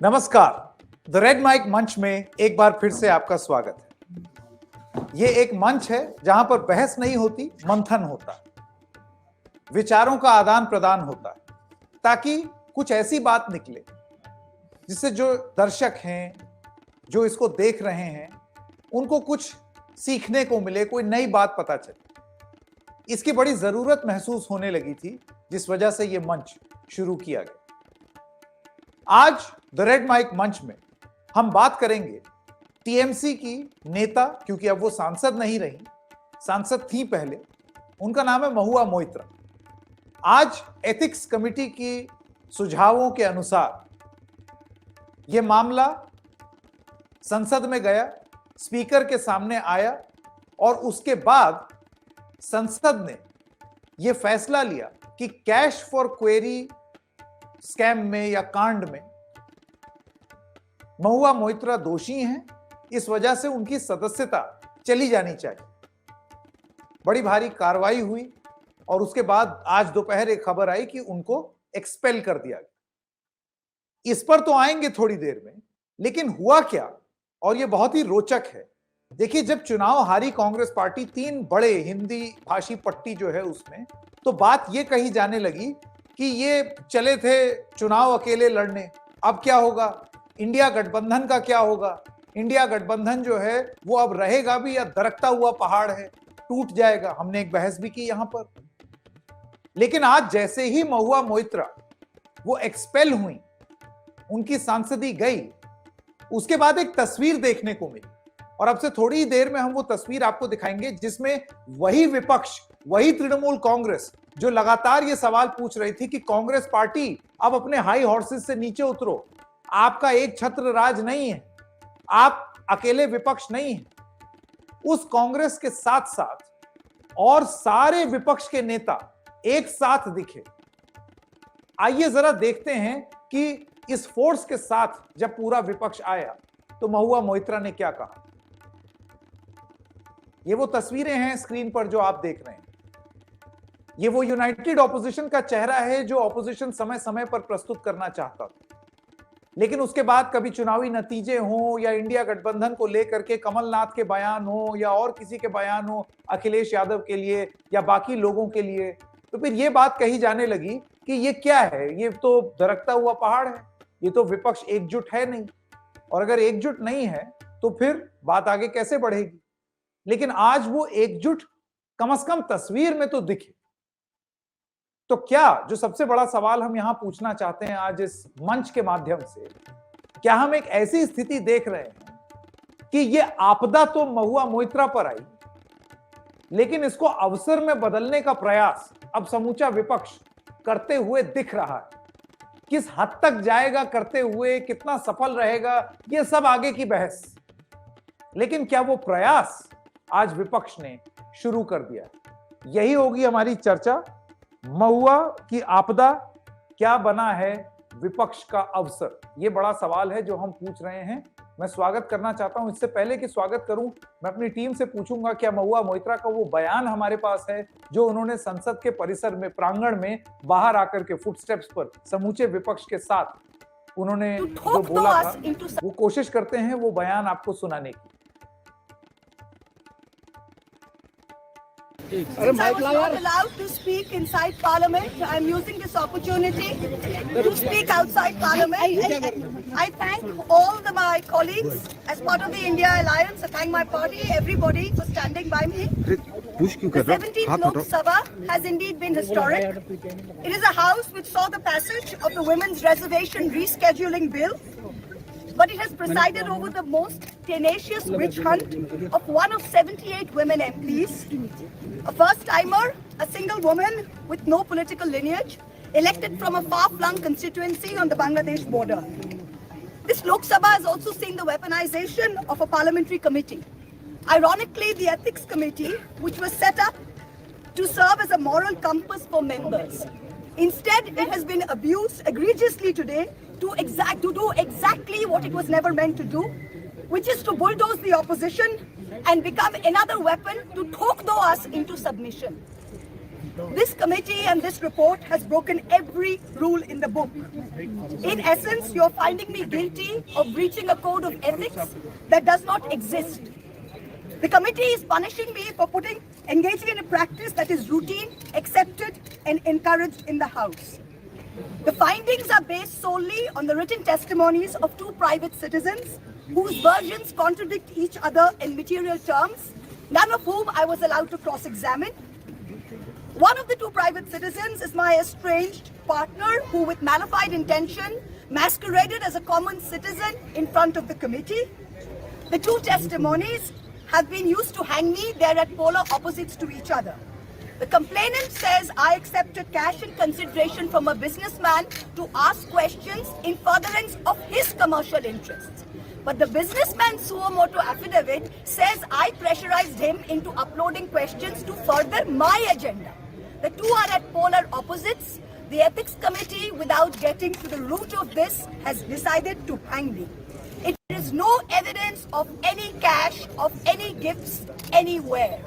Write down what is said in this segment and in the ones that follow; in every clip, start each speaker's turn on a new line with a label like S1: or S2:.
S1: नमस्कार। The red mic मंच में एक बार फिर से आपका स्वागत है। ये एक मंच है जहां पर बहस नहीं होती, मंथन होता है, विचारों का आदान प्रदान होता है, ताकि कुछ ऐसी बात निकले जिससे जो दर्शक हैं, जो इसको देख रहे हैं, उनको कुछ सीखने को मिले, कोई नई बात पता चले। इसकी बड़ी जरूरत महसूस होने लगी थी, जिस वजह से ये मंच शुरू किया गया। आज द रेड माइक मंच में हम बात करेंगे टीएमसी की नेता, क्योंकि अब वो सांसद नहीं रही, सांसद थी पहले, उनका नाम है महुआ मोइत्रा। आज एथिक्स कमेटी की सुझावों के अनुसार यह मामला संसद में गया, स्पीकर के सामने आया और उसके बाद संसद ने यह फैसला लिया कि कैश फॉर क्वेरी स्कैम में या कांड में महुआ मोइत्रा दोषी हैं। इस वजह से उनकी सदस्यता चली जानी चाहिए। बड़ी भारी कार्रवाई हुई और उसके बाद आज दोपहर एक खबर आई कि उनको एक्सपेल कर दिया गया। इस पर तो आएंगे थोड़ी देर में, लेकिन हुआ क्या, और यह बहुत ही रोचक है। देखिए, जब चुनाव हारी कांग्रेस पार्टी, 3 बड़े हिंदी भाषी पट्टी जो है उसमें, तो बात यह कही जाने लगी कि ये चले थे चुनाव अकेले लड़ने, अब क्या होगा, इंडिया गठबंधन का क्या होगा, इंडिया गठबंधन जो है वो अब रहेगा भी या दरकता हुआ पहाड़ है, टूट जाएगा। हमने एक बहस भी की यहां पर। लेकिन आज जैसे ही महुआ मोइत्रा वो एक्सपेल हुई, उनकी सांसदी गई, उसके बाद एक तस्वीर देखने को मिली और अब से थोड़ी ही देर में हम वो तस्वीर आपको दिखाएंगे, जिसमें वही विपक्ष, वही तृणमूल कांग्रेस जो लगातार ये सवाल पूछ रही थी कि कांग्रेस पार्टी अब अपने हाई हॉर्सेस से नीचे उतरो, आपका एक छत्र राज नहीं है, आप अकेले विपक्ष नहीं है। उस कांग्रेस के साथ साथ और सारे विपक्ष के नेता एक साथ दिखे। आइए जरा देखते हैं कि इस फोर्स के साथ जब पूरा विपक्ष आया तो महुआ मोइत्रा ने क्या कहा। ये वो तस्वीरें हैं स्क्रीन पर जो आप देख रहे हैं। ये वो यूनाइटेड ऑपोजिशन का चेहरा है जो ऑपोजिशन समय समय पर प्रस्तुत करना चाहता था, लेकिन उसके बाद कभी चुनावी नतीजे हों या इंडिया गठबंधन को लेकर के कमलनाथ के बयान हो या और किसी के बयान हो, अखिलेश यादव के लिए या बाकी लोगों के लिए, तो फिर ये बात कही जाने लगी कि ये क्या है, ये तो दरकता हुआ पहाड़ है, ये तो विपक्ष एकजुट है नहीं, और अगर एकजुट नहीं है तो फिर बात आगे कैसे बढ़ेगी। लेकिन आज वो एकजुट कम से कम तस्वीर में तो दिखे। तो क्या, जो सबसे बड़ा सवाल हम यहां पूछना चाहते हैं आज इस मंच के माध्यम से, क्या हम एक ऐसी स्थिति देख रहे हैं कि ये आपदा तो महुआ मोइत्रा पर आई, लेकिन इसको अवसर में बदलने का प्रयास अब समूचा विपक्ष करते हुए दिख रहा है। किस हद तक जाएगा करते हुए, कितना सफल रहेगा, ये सब आगे की बहस। लेकिन क्या वो प्रयास आज विपक्ष ने शुरू कर दिया? यही होगी हमारी चर्चा। महुआ की आपदा क्या बना है विपक्ष का अवसर, ये बड़ा सवाल है जो हम पूछ रहे हैं। मैं स्वागत करना चाहता हूं। इससे पहले कि स्वागत करूं, मैं अपनी टीम से पूछूंगा क्या महुआ मोइत्रा का वो बयान हमारे पास है जो उन्होंने संसद के परिसर में, प्रांगण में बाहर आकर के फुटस्टेप्स पर समूचे विपक्ष के साथ उन्होंने जो बोला था, वो कोशिश करते हैं वो बयान आपको सुनाने की।
S2: Since I was not allowed to speak inside Parliament, I am using this opportunity to speak outside Parliament. I thank all my colleagues as part of the India Alliance. I thank my party, everybody for standing by me. The 17th Lok Sabha has indeed been historic. It is a house which saw the passage of the Women's Reservation Rescheduling Bill, but it has presided over the most tenacious witch hunt of one of 78 women MPs, a first-timer, a single woman with no political lineage, elected from a far-flung constituency on the Bangladesh border. This Lok Sabha has also seen the weaponization of a parliamentary committee. Ironically, the Ethics Committee, which was set up to serve as a moral compass for members. Instead, it has been abused egregiously today to do exactly what it was never meant to do, which is to bulldoze the opposition and become another weapon to talk us into submission. This committee and this report has broken every rule in the book. In essence, you're finding me guilty of breaching a code of ethics that does not exist. The committee is punishing me for engaging in a practice that is routine, accepted, and encouraged in the House. The findings are based solely on the written testimonies of two private citizens whose versions contradict each other in material terms, none of whom I was allowed to cross-examine. One of the two private citizens is my estranged partner who, with malified intention, masqueraded as a common citizen in front of the committee. The two testimonies have been used to hang me. They're at polar opposites to each other. The complainant says I accepted cash in consideration from a businessman to ask questions in furtherance of his commercial interests. But the businessman's suo motu affidavit says I pressurized him into uploading questions to further my agenda. The two are at polar opposites. The Ethics Committee, without getting to the root of this, has decided to hang me. It is no evidence of any cash, of any gifts, anywhere.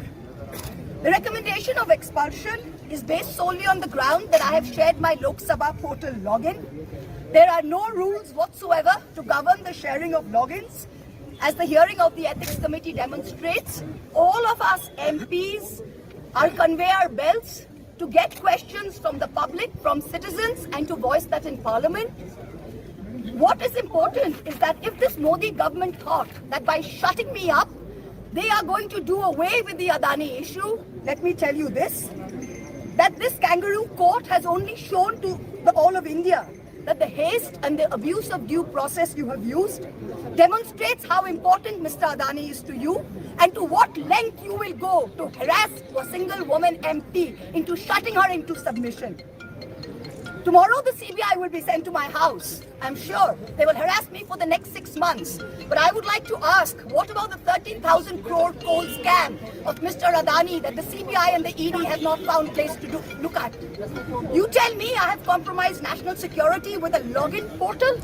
S2: The recommendation of expulsion is based solely on the ground that I have shared my Lok Sabha portal login. There are no rules whatsoever to govern the sharing of logins. As the hearing of the Ethics Committee demonstrates, all of us MPs are conveyor belts to get questions from the public, from citizens, and to voice that in Parliament. What is important is that if this Modi government thought that by shutting me up, they are going to do away with the Adani issue, let me tell you this, that this kangaroo court has only shown to the all of India that the haste and the abuse of due process you have used demonstrates how important Mr. Adani is to you and to what length you will go to harass a single woman MP into shutting her into submission. Tomorrow the CBI will be sent to my house. I'm sure they will harass me for the next 6 months. But I would like to ask, what about the 13,000 crore coal scam of Mr. Adani that the CBI and the ED have not found place to look at? You tell me I have compromised national security with a login portal?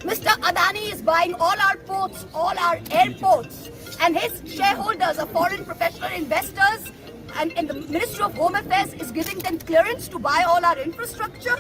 S2: Mr. Adani is buying all our ports, all our airports, and his shareholders are foreign professional investors, and the Ministry of Home Affairs is giving them clearance to buy all our infrastructure.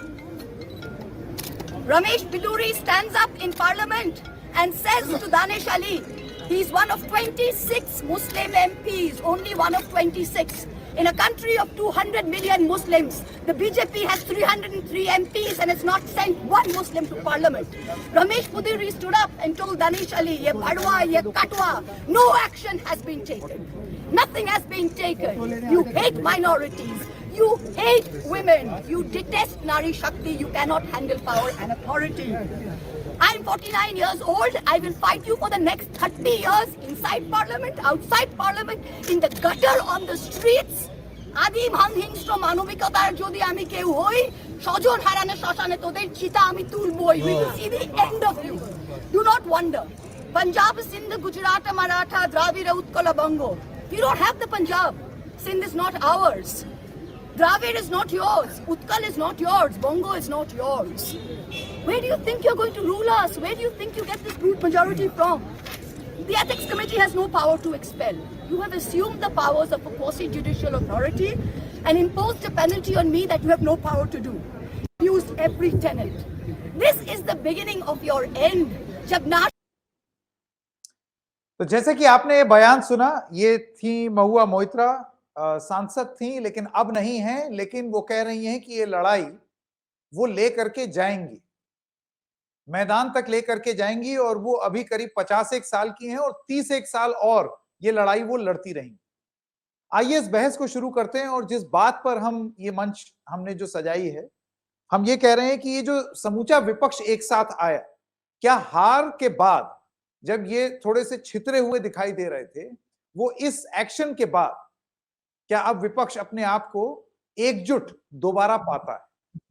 S2: Ramesh Biduri stands up in Parliament and says to Danish Ali, he's one of 26 Muslim MPs, only one of 26. In a country of 200 million Muslims, the BJP has 303 MPs and has not sent one Muslim to Parliament. Ramesh Biduri stood up and told Danish Ali, ye bhadwa, ye katwa, no action has been taken. Nothing has been taken. You hate minorities. You hate women. You detest Nari Shakti. You cannot handle power and authority. I'm 49 years old. I will fight you for the next 30 years inside Parliament, outside Parliament, in the gutter, on the streets. Adim Hanghingstra Manobikatar Jodi Ami Keu Hoi, Shojon Harane Shoshane Toder Chita Ami Tulboi. We will see the end of you. Do not wonder. Punjab, Sindh, Gujarat, Maratha, Dravida, Utkala, Bango. You don't have the Punjab. Sindh is not ours. Dravid is not yours. Utkal is not yours. Bongo is not yours. Where do you think you're going to rule us? Where do you think you get this brute majority from? The Ethics Committee has no power to expel. You have assumed the powers of a quasi-judicial authority and imposed a penalty on me that you have no power to do. You used every tenet. This is the beginning of your end. जब ना
S1: तो जैसे कि आपने ये बयान सुना, ये थी महुआ मोइत्रा, सांसद थी लेकिन अब नहीं है, लेकिन वो कह रही हैं कि ये लड़ाई वो लेकर के जाएंगी, मैदान तक लेकर के जाएंगी और वो अभी करीब 51 साल की हैं और 31 साल और ये लड़ाई वो लड़ती रहेंगी। आइए इस बहस को शुरू करते हैं और जिस बात पर हम ये मंच हमने जो सजाई है, हम ये कह रहे हैं कि ये जो समूचा विपक्ष एक साथ आया, क्या हार के बाद जब ये थोड़े से छितरे हुए दिखाई दे रहे थे, वो इस एक्शन के बाद क्या अब विपक्ष अपने आप को एकजुट दोबारा पाता है?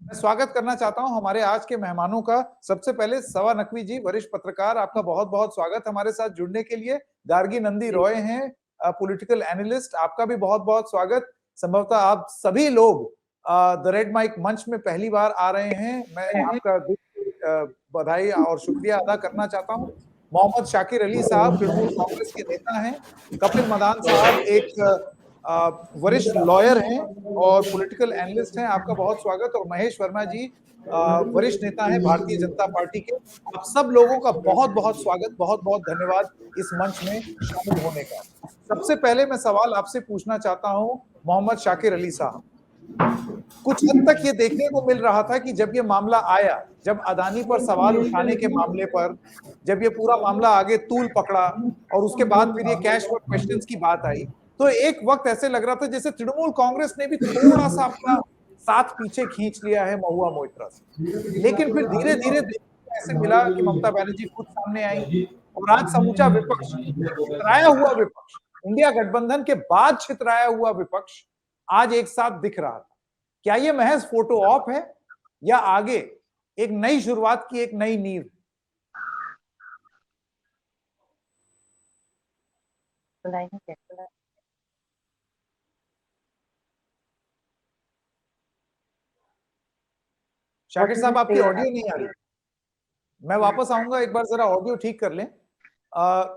S1: मैं स्वागत करना चाहता हूं हमारे आज के मेहमानों का। सबसे पहले सवा नकवी जी, वरिष्ठ पत्रकार, आपका बहुत बहुत स्वागत हमारे साथ जुड़ने के लिए। गार्गी नंदी रॉय हैं, पॉलिटिकल एनालिस्ट, आपका भी बहुत बहुत स्वागत। संभवतः आप सभी लोग द रेड माइक मंच में पहली बार आ रहे हैं, मैं आपका बधाई और शुक्रिया अदा करना चाहता हूं। मोहम्मद शाकिर अली साहब तृणमूल कांग्रेस के नेता हैं। कपिल मदान साहब एक वरिष्ठ लॉयर हैं और पॉलिटिकल एनालिस्ट हैं। आपका बहुत स्वागत। और महेश वर्मा जी वरिष्ठ नेता हैं भारतीय जनता पार्टी के। आप सब लोगों का बहुत बहुत स्वागत, बहुत बहुत धन्यवाद इस मंच में शामिल होने का। सबसे पहले मैं सवाल आपसे पूछना चाहता हूं, मोहम्मद शाकिर अली साहब, कुछ हद तक ये देखने को मिल रहा था कि जब ये मामला आया, जब अदानी पर सवाल उठाने के मामले पर जब ये पूरा मामला आगे तूल पकड़ा और उसके बाद फिर ये कैश फॉर क्वेश्चंस की बात आई, तो एक वक्त ऐसे लग रहा था जैसे तृणमूल कांग्रेस ने भी थोड़ा सा अपना साथ पीछे खींच लिया है महुआ मोइत्रा से। लेकिन फिर धीरे धीरे ऐसे मिला कि ममता बनर्जी खुद सामने आई और आज समूचा विपक्ष, छितराया हुआ विपक्ष, इंडिया गठबंधन के बाद छितराया हुआ विपक्ष आज एक साथ दिख रहा था। क्या ये महज फोटो ऑप है या आगे एक नई शुरुआत की एक नई नींव? शाकिर साहब, आपकी ऑडियो नहीं आ रही। मैं वापस आऊंगा, एक बार जरा ऑडियो ठीक कर लें।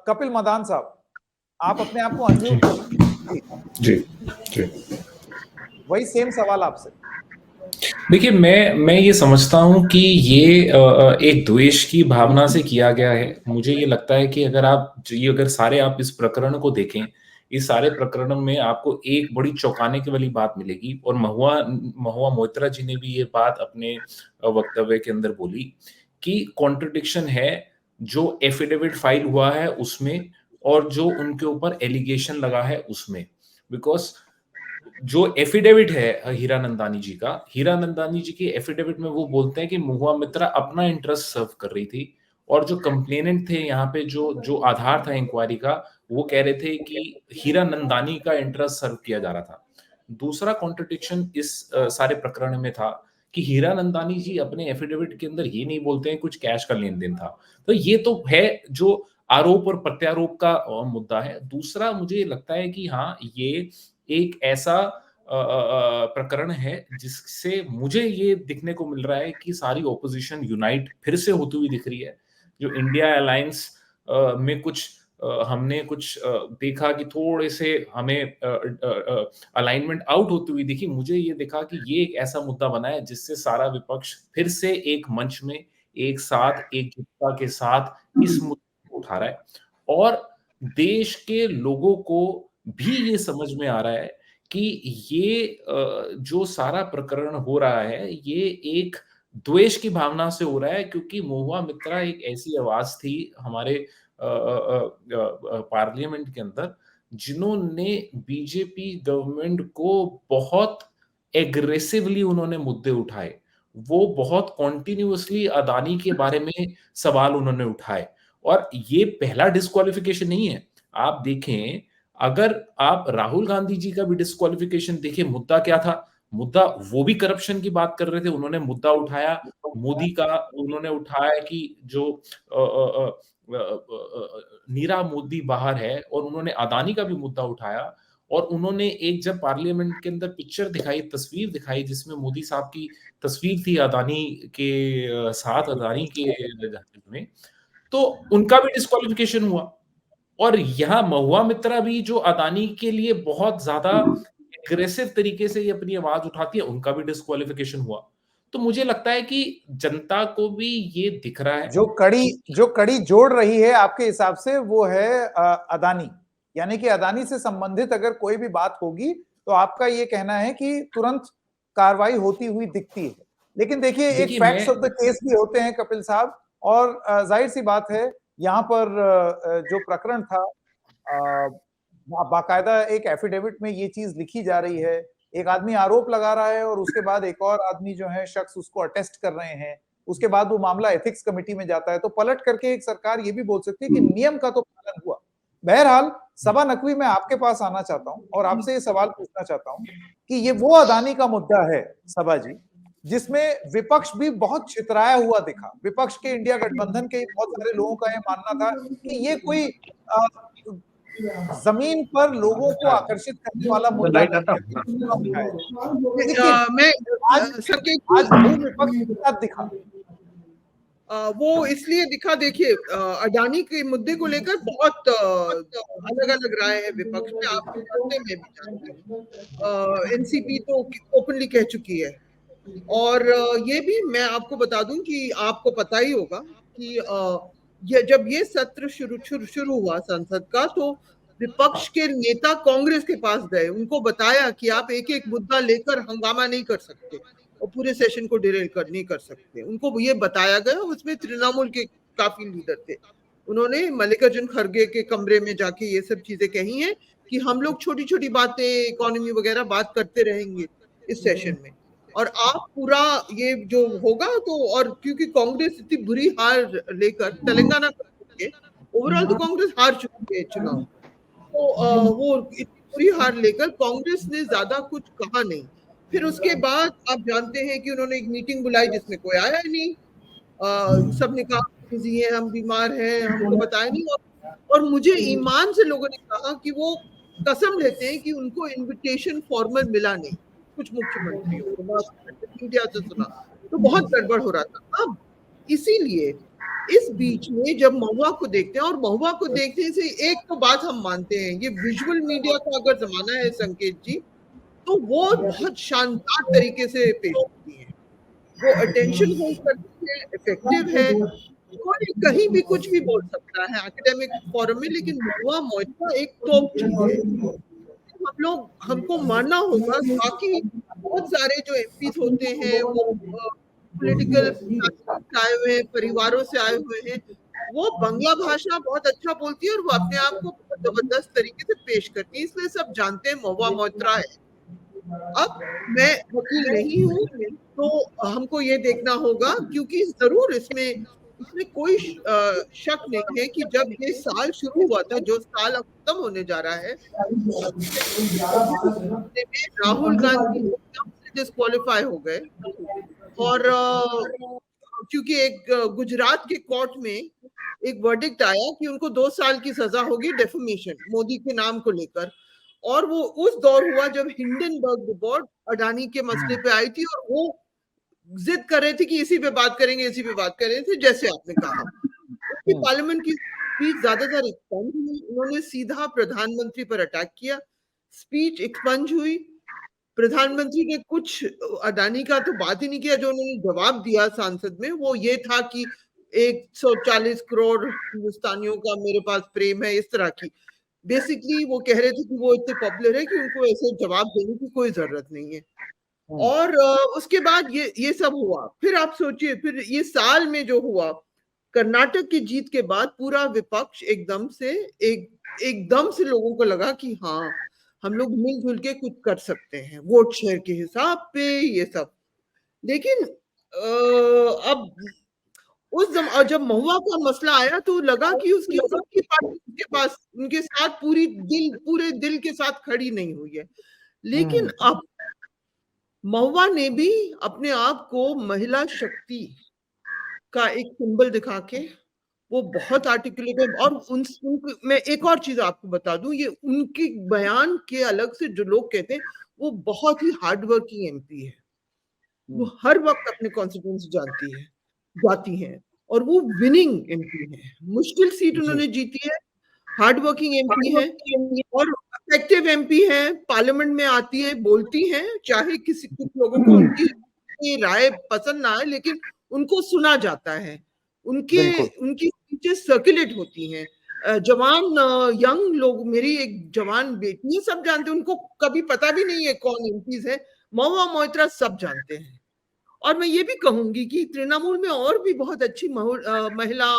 S1: कपिल मदान साहब, आप अपने आप को अनम्यूट करें।
S3: जी जी,
S1: वही सेम सवाल आपसे।
S3: देखिए, मैं ये समझता हूं कि ये एक द्वेष की भावना से किया गया है। मुझे ये लगता है कि अगर सारे आप इस प्रकरण को देखें, इस सारे प्रकरण में आपको एक बड़ी चौंकाने की वाली बात मिलेगी। और महुआ मोइत्रा जी ने भी ये बात अपने वक्तव्य के अंदर बोली कि कॉन्ट्रडिक्शन है जो एफिडेविट फाइल हुआ है उसमें और जो उनके ऊपर एलिगेशन लगा है उसमें। बिकॉज जो एफिडेविट है हीरानंदानी जी के एफिडेविट में वो बोलते हैं कि महुआ मोइत्रा अपना इंटरेस्ट सर्व कर रही थी, और जो कंप्लेनेंट थे यहाँ पे, जो आधार था इंक्वायरी का, वो कह रहे थे कि हीरानंदानी का इंटरेस्ट सर्व किया जा रहा था। दूसरा कॉन्ट्रडिक्शन इस सारे प्रकरण में था कि हीरानंदानी जी अपने एफिडेविट के अंदर ये नहीं बोलते हैं कुछ कैश का लेन देन था। तो ये तो है जो आरोप और प्रत्यारोप का मुद्दा है। दूसरा, मुझे लगता है कि हाँ, ये एक ऐसा प्रकरण है जिससे मुझे ये दिखने को मिल रहा है कि सारी ऑपोजिशन यूनाइट फिर से होती हुई दिख रही है। जो इंडिया अलायंस में कुछ हमने कुछ देखा कि थोड़े से हमें अलाइनमेंट आउट होती हुई दिखी। मुझे ये दिखा कि ये एक ऐसा मुद्दा बना है जिससे सारा विपक्ष फिर से एक मंच में एक साथ एकजुटता के साथ इस मुद्दे को उठा रहा है। और देश के लोगों को भी ये समझ में आ रहा है कि ये जो सारा प्रकरण हो रहा है, ये एक द्वेष की भावना से हो रहा है, क्योंकि महुआ मोइत्रा एक ऐसी आवाज थी हमारे पार्लियामेंट के अंदर जिन्होंने बीजेपी गवर्नमेंट को बहुत एग्रेसिवली उन्होंने मुद्दे उठाए। वो बहुत कॉन्टिन्यूअसली अदानी के बारे में सवाल उन्होंने उठाए। और ये पहला डिस्क्वालिफिकेशन नहीं है। आप देखें, अगर आप राहुल गांधी जी का भी डिस्क्वालिफिकेशन देखें, मुद्दा क्या था? मुद्दा वो भी करप्शन की बात कर रहे थे, उन्होंने मुद्दा उठाया मोदी का, उन्होंने उठाया कि जो नीरव मोदी बाहर है, और उन्होंने अदानी का भी मुद्दा उठाया। और उन्होंने एक जब पार्लियामेंट के अंदर पिक्चर दिखाई, तस्वीर दिखाई, जिसमें मोदी साहब की तस्वीर थी अदानी के साथ, अदानी के में, तो उनका भी डिस्क्वालिफिकेशन हुआ। और यहाँ महुआ मोइत्रा भी जो अदानी के लिए बहुत ज्यादा एग्रेसिव तरीके से ये अपनी आवाज उठाती है, उनका भी डिस्क्वालिफिकेशन हुआ। तो मुझे लगता है कि जनता को भी ये दिख रहा है।
S1: जो कड़ी जोड़ रही है आपके हिसाब से वो है अदानी, यानी कि अदानी से संबंधित अगर कोई भी बात होगी तो आपका ये कहना है कि तुरंत कार्रवाई होती हुई दिखती है। लेकिन देखिए, एक फैक्ट्स ऑफ द केस भी होते हैं कपिल साहब, और जाहिर सी बात है यहाँ पर जो प्रकरण था, बाकायदा एक एफिडेविट में ये चीज लिखी जा रही है, एक आदमी आरोप लगा रहा है और उसके बाद एक और आदमी जो है शख्स उसको अटेस्ट कर रहे हैं, उसके बाद वो मामला एथिक्स कमेटी में जाता है। तो पलट करके एक सरकार ये भी बोल सकती है कि नियम का तो पालन हुआ। बहरहाल, सबा नकवी, मैं आपके पास आना चाहता हूं और आपसे ये सवाल पूछना चाहता हूं कि ये वो अदानी का मुद्दा है सबा जी, जिसमें विपक्ष भी बहुत छितराया हुआ दिखा। विपक्ष के, इंडिया गठबंधन के बहुत सारे लोगों का यह मानना था कि ये कोई जमीन पर लोगों को आकर्षित करने वाला मुद्दा है।
S4: मैं सर के
S1: आज विपक्ष के साथ दिखा।
S4: वो इसलिए दिखा, देखिए अडानी के मुद्दे को लेकर बहुत अलग अलग राय है विपक्ष में, आप भी जानते हैं, मैं भी जानती हूँ। एनसीपी तो ओपनली कह चुकी है, और ये भी मैं आपको बता दूं कि आपको पता ही होगा कि जब ये सत्र शुरू हुआ संसद का, तो विपक्ष के नेता कांग्रेस के पास गए, उनको बताया कि आप एक एक मुद्दा लेकर हंगामा नहीं कर सकते और पूरे सेशन को डिरेल नहीं कर सकते। उनको ये बताया गया, उसमें तृणमूल के काफी लीडर थे, उन्होंने मल्लिकार्जुन खड़गे के कमरे में जाके ये सब चीजें कही हैं कि हम लोग छोटी छोटी बातें, इकोनॉमी वगैरह बात करते रहेंगे इस सेशन में, और आप पूरा ये जो होगा तो, और क्योंकि कांग्रेस इतनी बुरी हार लेकर तेलंगाना के, ओवरऑल तो कांग्रेस हार चुकी है चुनाव, तो वो इतनी बुरी हार लेकर कांग्रेस ने ज्यादा कुछ कहा नहीं। फिर उसके बाद आप जानते हैं कि उन्होंने एक मीटिंग बुलाई जिसमें कोई आया ही नहीं, सबने कहा बिजी है, हम बीमार हैं, हमको बताया नहीं, और मुझे ईमान से लोगों ने कहा कि वो कसम लेते हैं कि उनको इनविटेशन फॉर्मल मिला नहीं, कुछ मुख्यमंत्रियों को, मीडिया से सुना, तो बहुत गड़बड़ हो रहा था। अब इसीलिए इस बीच में जब महुआ को देखते हैं, और महुआ को देखने से एक तो बात हम मानते हैं, ये विजुअल मीडिया का अगर जमाना है संकेत जी, तो वो बहुत शानदार तरीके से पेश होती है, वो अटेंशन होल्ड करती है, इफेक्टिव है, कोई कहीं भी कुछ भी बोल सकता है एकेडमिक फोरम में, लेकिन महुआ मोइत्रा एक टॉप चीज है, हमको मानना होगा। बाकी बहुत सारे जो एमपीज होते हैं वो पॉलिटिकल आए हुए हैं, परिवारों से आए हुए हैं, वो बांग्ला भाषा बहुत अच्छा बोलती है और वो अपने आप को बहुत जबरदस्त तरीके से पेश करती है, इसलिए सब जानते हैं महुआ मोइत्रा है। अब मैं वकील नहीं हूँ, तो हमको ये देखना होगा, क्योंकि जरूर इसमें कोई शक नहीं है कि जब ये साल शुरू हुआ था, जो साल अब खत्म होने जा रहा है, राहुल गांधी डिस्क्वालीफाई हो गए, और क्योंकि एक गुजरात के कोर्ट में एक वर्डिक्ट आया कि उनको 2 साल की सजा होगी डेफेमेशन मोदी के नाम को लेकर, और वो उस दौर हुआ जब हिंडनबर्ग रिपोर्ट अडानी के मसले पे आई थी, और वो जिद कर रहे थे कि इसी पे बात करेंगे, इसी पे बात कर रहे थे, जैसे आपने कहा। पार्लियामेंट की स्पीच ज्यादातर एक्सपेंड हुई, उन्होंने सीधा प्रधानमंत्री पर अटैक किया, स्पीच एक्सपेंड हुई, प्रधानमंत्री ने कुछ अडानी का तो बात ही नहीं किया, जो उन्होंने जवाब दिया सांसद में वो ये था कि 140 करोड़ हिंदुस्तानियों का मेरे पास प्रेम है, इस तरह की। बेसिकली वो कह रहे थे कि वो इतने पॉपुलर है कि उनको ऐसे जवाब देने की कोई जरूरत नहीं है। और उसके बाद ये सब हुआ। फिर आप सोचिए, फिर ये साल में जो हुआ, कर्नाटक की जीत के बाद पूरा विपक्ष एकदम से लोगों को लगा कि हाँ, हम लोग मिलजुल के कुछ कर सकते हैं वोट शेयर के हिसाब पे, ये सब। लेकिन अब जब महुआ का मसला आया तो लगा कि उसकी पार्टी के पास उनके साथ पूरे दिल के साथ खड़ी नहीं हुई है। लेकिन अब महुआ ने भी अपने आप को महिला शक्ति का एक सिंबल दिखा के वो बहुत आर्टिकुलेटेड, और मैं एक और चीज आपको बता दूं, ये उनके बयान के अलग से जो लोग कहते हैं वो बहुत ही हार्ड वर्किंग एमपी है, वो हर वक्त अपने कॉन्स्टिट्यूएंसी जाती हैं, और वो विनिंग एमपी है, मुश्किल सीट उन्होंने जीती है, हार्ड वर्किंग एमपी है, और इफेक्टिव एमपी है, पार्लियामेंट में आती है, बोलती हैं, चाहे कुछ लोगों को उनकी राय पसंद ना आए, लेकिन उनको सुना जाता है, उनकी स्पीचेस सर्कुलेट होती हैं। जवान यंग लोग, मेरी एक जवान बेटी है, सब जानते हैं, उनको कभी पता भी नहीं है कौन एमपीज है, महुआ मोइत्रा सब जानते हैं। और मैं ये भी कहूंगी कि तृणमूल में और भी बहुत अच्छी महिला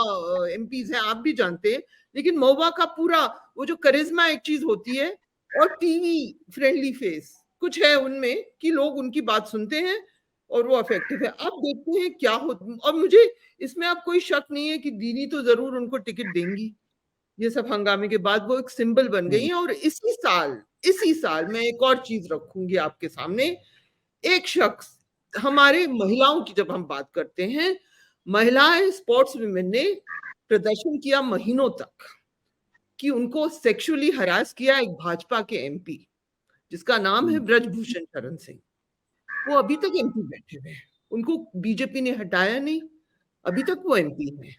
S4: एमपीज हैं, आप भी जानते हैं, लेकिन महुआ का पूरा वो जो करिश्मा एक चीज होती है, और टीवी फ्रेंडली फेस कुछ है उनमें कि लोग उनकी बात सुनते हैं और वो इफेक्टिव है। अब देखते हैं क्या होता, और मुझे इसमें अब कोई शक नहीं है कि दीदी तो जरूर उनको टिकट देंगी, ये सब हंगामे के बाद वो एक सिंबल बन गई है। और इसी साल मैं एक और चीज रखूंगी आपके सामने, एक शख्स, हमारे महिलाओं की जब हम बात करते हैं, महिलाएं स्पोर्ट्स विमेन ने प्रदर्शन किया महीनों तक कि उनको सेक्सुअली हरास किया एक भाजपा के एमपी जिसका नाम है ब्रजभूषण शरण सिंह, वो अभी तक एमपी बैठे हुए हैं, उनको बीजेपी ने हटाया नहीं, अभी तक वो MP है।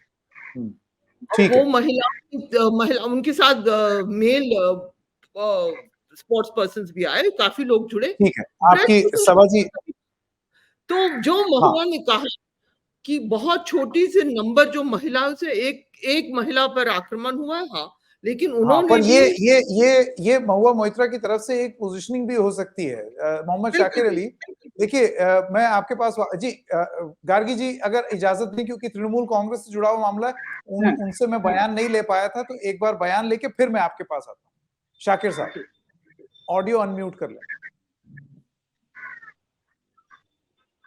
S1: ठीक
S4: वो
S1: है।
S4: महिला उनके साथ मेल स्पोर्ट्स पर्सन भी आए, काफी लोग जुड़े।
S1: ठीक है, आपकी सभा जी।
S4: तो जो
S1: हाँ,
S4: महिला ने कहा कि बहुत छोटी से नंबर जो महिलाओं से एक महिला पर आक्रमण हुआ है, हाँ, लेकिन
S1: हाँ,
S4: उन्होंने
S1: पर
S4: भी
S1: ये महुआ मोइत्रा की तरफ से एक पोजीशनिंग भी हो सकती है। मोहम्मद शाकिर अली, देखिए, मैं आपके पास जी, गार्गी जी अगर इजाजत दें, क्योंकि तृणमूल कांग्रेस से जुड़ा हुआ मामला है, उनसे मैं बयान नहीं ले पाया था, तो एक बार बयान लेके फिर मैं आपके पास आता हूँ। शाकिर साहब, ऑडियो अनम्यूट कर लें।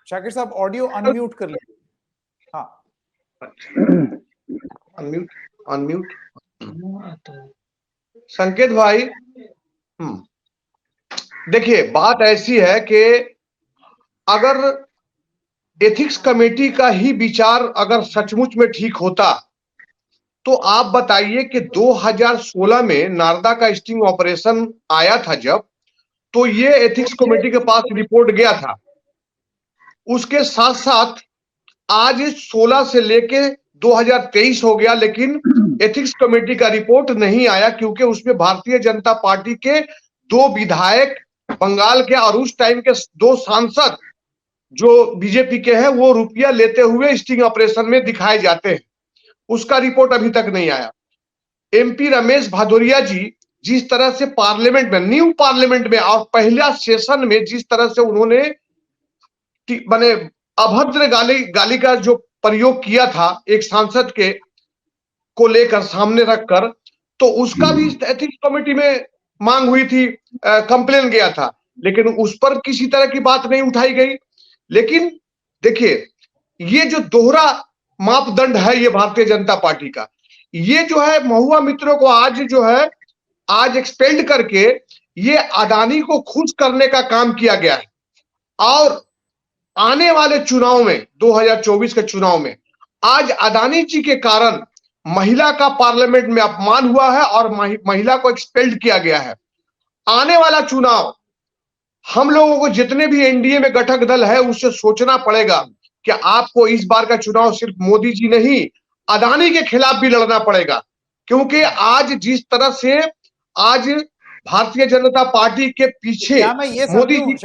S1: शाकिर साहब, ऑडियो अनम्यूट कर लें। हाँ,
S5: अनम्यूट अनम्यूट। संकेत भाई, देखिए बात ऐसी है कि अगर एथिक्स कमेटी का ही विचार अगर सचमुच में ठीक होता, तो आप बताइए कि 2016 में नारदा का स्टिंग ऑपरेशन आया था जब, तो ये एथिक्स कमेटी के पास रिपोर्ट गया था। उसके साथ साथ आज 16 से लेके 2023 हो गया, लेकिन एथिक्स कमेटी का रिपोर्ट नहीं आया, क्योंकि उसमें भारतीय जनता पार्टी के 2 विधायक बंगाल के और उस टाइम के 2 सांसद जो बीजेपी के हैं, वो रुपया लेते हुए स्टिंग ऑपरेशन में दिखाए जाते हैं। उसका रिपोर्ट अभी तक नहीं आया। MP रमेश भदौरिया जी जिस तरह से पार्लियामेंट में, न्यू पार्लियामेंट में और पहला सेशन में जिस तरह से उन्होंने माने अभद्र गाली का जो प्रयोग किया था एक सांसद के को लेकर सामने रखकर, तो उसका भी एथिक्स कमेटी में मांग हुई थी, कंप्लेन गया था, लेकिन उस पर किसी तरह की बात नहीं उठाई गई। लेकिन देखिए, ये जो दोहरा मापदंड है ये भारतीय जनता पार्टी का, ये जो है महुआ मित्रों को आज जो है आज एक्सपेंड करके ये अडानी को खुश करने का काम किया गया है। और आने वाले चुनाव में 2024 के चुनाव में आज अडानी जी के कारण महिला का पार्लियामेंट में अपमान हुआ है और महिला को एक्सपेल्ड किया गया है। आने वाला चुनाव हम लोगों को जितने भी एनडीए में घटक दल है उससे सोचना पड़ेगा कि आपको इस बार का चुनाव सिर्फ मोदी जी नहीं, अडानी के खिलाफ भी लड़ना पड़ेगा, क्योंकि आज जिस तरह से आज भारतीय जनता पार्टी के पीछे
S1: क्या मैं ये
S5: मोदी
S1: समझूं,
S5: जी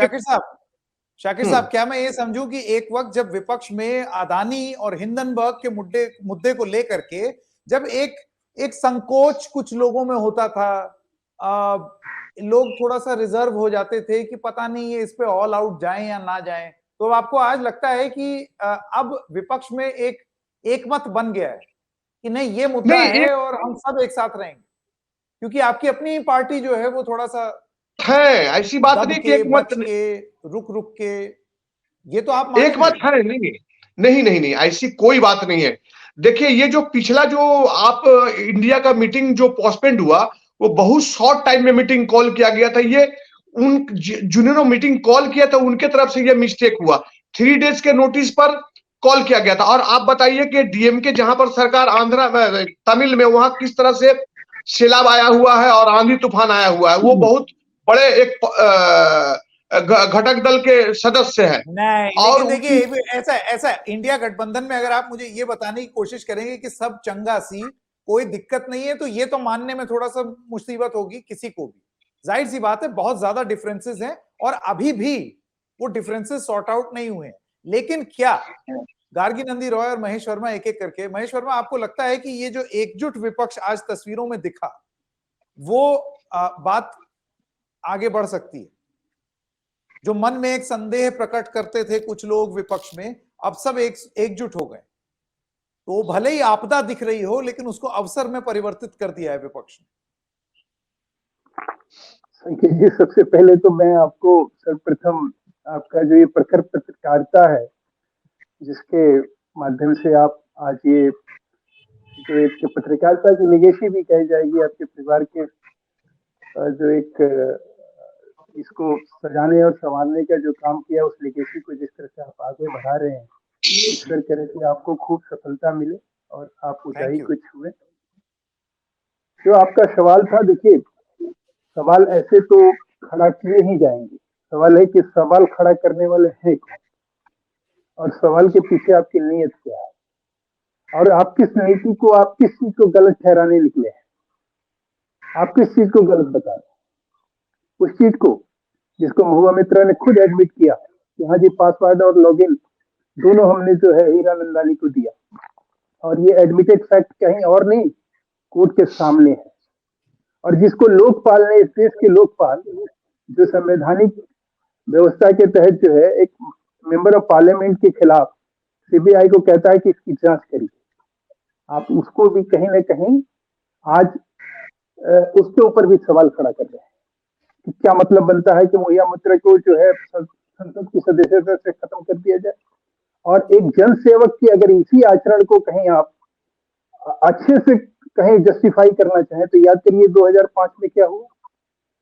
S1: शाकिर साहब, क्या मैं ये समझूं कि एक वक्त जब विपक्ष में अदानी और हिंडनबर्ग के मुद्दे को लेकर के जब एक संकोच कुछ लोगों में होता था, लोग थोड़ा सा रिजर्व हो जाते थे कि पता नहीं ये इस पे ऑल आउट जाएं या ना जाएं, तो आपको आज लगता है कि अब विपक्ष में एक मत बन गया है कि नहीं, ये मुद्दा है और हम सब एक साथ रहेंगे, क्योंकि आपकी अपनी पार्टी जो है वो थोड़ा सा
S5: है, ऐसी बात नहीं कि एक मत
S1: के रुक के, ये तो आप
S5: एक मत है, नहीं, ऐसी कोई बात नहीं है। देखिए, ये जो पिछला जो आप इंडिया का मीटिंग जो पोस्टपोन्ड हुआ, वो बहुत शॉर्ट टाइम में मीटिंग कॉल किया गया था। ये उन जिन्होंने मीटिंग कॉल किया था उनके तरफ से ये मिस्टेक हुआ। 3 डेज के नोटिस पर कॉल किया गया था। और आप बताइए कि डीएमके जहां पर सरकार आंध्रा तमिल में, वहां किस तरह से सैलाब आया हुआ है और आंधी तूफान आया हुआ है। वो बहुत बड़े एक घटक दल के सदस्य हैं।
S1: नहीं, और देखिए, ऐसा इंडिया गठबंधन में अगर आप मुझे ये बताने की कोशिश करेंगे कि सब चंगा सी, कोई दिक्कत नहीं है, तो ये तो मानने में थोड़ा सा मुसीबत होगी किसी को भी। जाहिर सी बात है, बहुत ज्यादा डिफरेंसेस हैं और अभी भी वो डिफरेंसेस सॉर्ट आउट नहीं हुए हैं। लेकिन क्या गार्गी नंदी रॉय और महेश वर्मा एक एक करके, महेश वर्मा, आपको लगता है कि ये जो एकजुट विपक्ष आज तस्वीरों में दिखा, वो बात आगे बढ़ सकती है? जो मन में एक संदेह प्रकट करते थे कुछ लोग विपक्ष में, अब सब एकजुट हो गए, तो भले ही आपदा दिख रही हो लेकिन उसको अवसर में परिवर्तित कर दिया है विपक्ष ने।
S6: संकेत जी, सबसे पहले तो मैं आपको सर्वप्रथम आपका जो ये प्रखर पत्रकारिता है, जिसके माध्यम से आप आज ये जो एक पत्रकारिता की लेगेसी भी कही जाएगी, आपके परिवार के जो एक इसको सजाने और संवारने का जो काम किया, उस लेगेसी को जिस तरह से आप आगे बढ़ा रहे हैं, ईश्वर करे कि आपको खूब सफलता मिले और आप ऊंचाई को छुए। जो आपका सवाल था, देखिए, सवाल ऐसे तो खड़ा किए ही जाएंगे। सवाल है कि सवाल खड़ा करने वाले हैं कौन और सवाल के पीछे आपकी नीयत क्या है। और आप किस नीति को, आप किस चीज को गलत ठहराने निकले हैं, आप किस चीज को गलत बता रहे हैं? उस चीज को जिसको महुआ मित्रा ने खुद एडमिट किया कि हाँ जी पासवर्ड और लॉगिन दोनों हमने जो है हीरानंदानी को दिया, और ये एडमिटेड फैक्ट कहीं और नहीं, कोर्ट के सामने है। और जिसको लोकपाल ने, इस देश के लोकपाल जो संवैधानिक व्यवस्था के तहत जो है एक मेंबर ऑफ पार्लियामेंट के खिलाफ सीबीआई को कहता है कि इसकी जांच करिए, आप उसको भी कहीं ना कहीं आज उसके ऊपर भी सवाल खड़ा कर रहे हैं कि क्या मतलब बनता है कि महुआ मित्रा को जो है संसद की सदस्यता से खत्म कर दिया जाए। और एक जन सेवक की अगर इसी आचरण को कहीं आप अच्छे से कहीं जस्टिफाई करना चाहें तो याद करिए 2005 में क्या हुआ।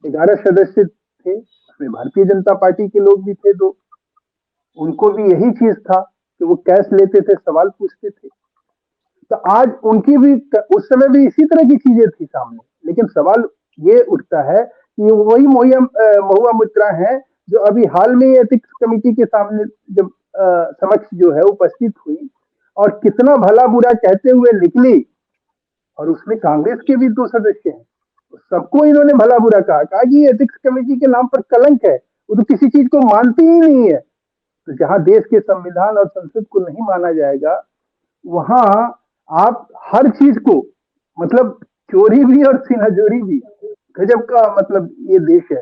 S6: 11 सदस्य थे, उसमें भारतीय जनता पार्टी के लोग भी थे 2, उनको भी यही चीज था कि वो कैश लेते थे, सवाल पूछते थे। तो आज उनकी भी उस समय भी इसी तरह की चीजें थी सामने, लेकिन सवाल ये उठता है कि वही महुआ मित्रा है जो अभी हाल में एथिक्स कमेटी के सामने जब समक्ष जो है उपस्थित हुई और कितना भला बुरा कहते हुए निकली, और उसमें कांग्रेस के भी 2 सदस्य हैं, सबको इन्होंने भला बुरा कहा कि एथिक्स कमेटी के नाम पर कलंक है, वो तो किसी चीज को मानती ही नहीं है। तो जहां देश के संविधान और संसद को नहीं माना जाएगा, वहां आप हर चीज को, मतलब चोरी भी और सीनाजोरी भी, गजब का मतलब ये देश है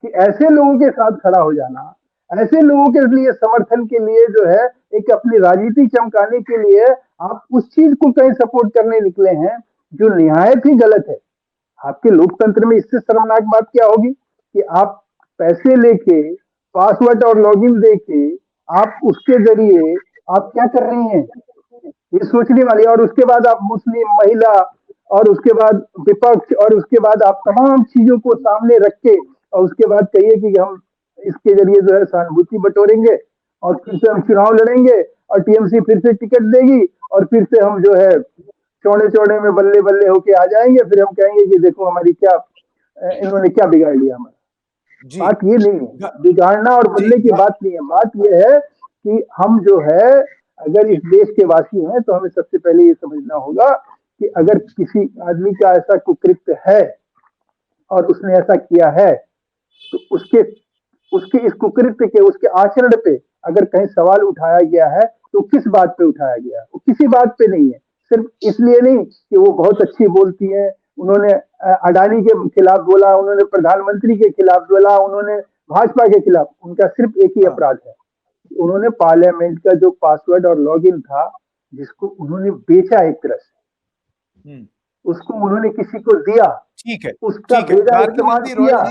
S6: कि ऐसे लोगों के साथ खड़ा हो जाना, ऐसे लोगों के लिए समर्थन के लिए जो है एक अपनी राजनीति चमकाने के लिए आप उस चीज को कहीं सपोर्ट करने निकले हैं जो निहायत ही गलत है। आपके लोकतंत्र में इससे शर्मनाक बात क्या होगी कि आप पैसे लेके, पासवर्ड और लॉगिन देके आप उसके जरिए आप क्या कर रही हैं, ये सोचने वाली। और उसके बाद आप मुस्लिम, महिला, और उसके बाद विपक्ष, और उसके बाद आप तमाम चीजों को सामने रख के और उसके बाद कहिए कि हम इसके जरिए जो है सहानुभूति बटोरेंगे और फिर से हम चुनाव लड़ेंगे और टीएमसी फिर से टिकट देगी और फिर से हम जो है चौड़े चौड़े में बल्ले बल्ले होके आ जाएंगे, फिर हम कहेंगे कि देखो हमारी क्या, इन्होंने क्या बिगाड़ लिया हमारा। बात ये नहीं है, बिगाड़ना और बल्ले की बात नहीं है। बात ये है कि हम जो है अगर इस देश के वासी हैं तो हमें सबसे पहले ये समझना होगा कि अगर किसी आदमी का ऐसा कुकृत्य है और उसने ऐसा किया है तो उसके इस कुकृत्य के, उसके आचरण पे अगर कहीं सवाल उठाया गया है तो किस बात पे उठाया गया है? वो किसी बात पे नहीं है। सिर्फ इसलिए नहीं कि वो बहुत अच्छी बोलती है, उन्होंने अडानी के खिलाफ बोला, उन्होंने प्रधानमंत्री के खिलाफ बोला, उन्होंने भाजपा के खिलाफ, उनका सिर्फ एक ही अपराध है, उन्होंने पार्लियामेंट का जो पासवर्ड और लॉगिन था जिसको उन्होंने बेचा एक तरह से, उसको उन्होंने किसी को दिया,
S1: ठीक है,
S6: उसका बेजा इस्तेमाल किया,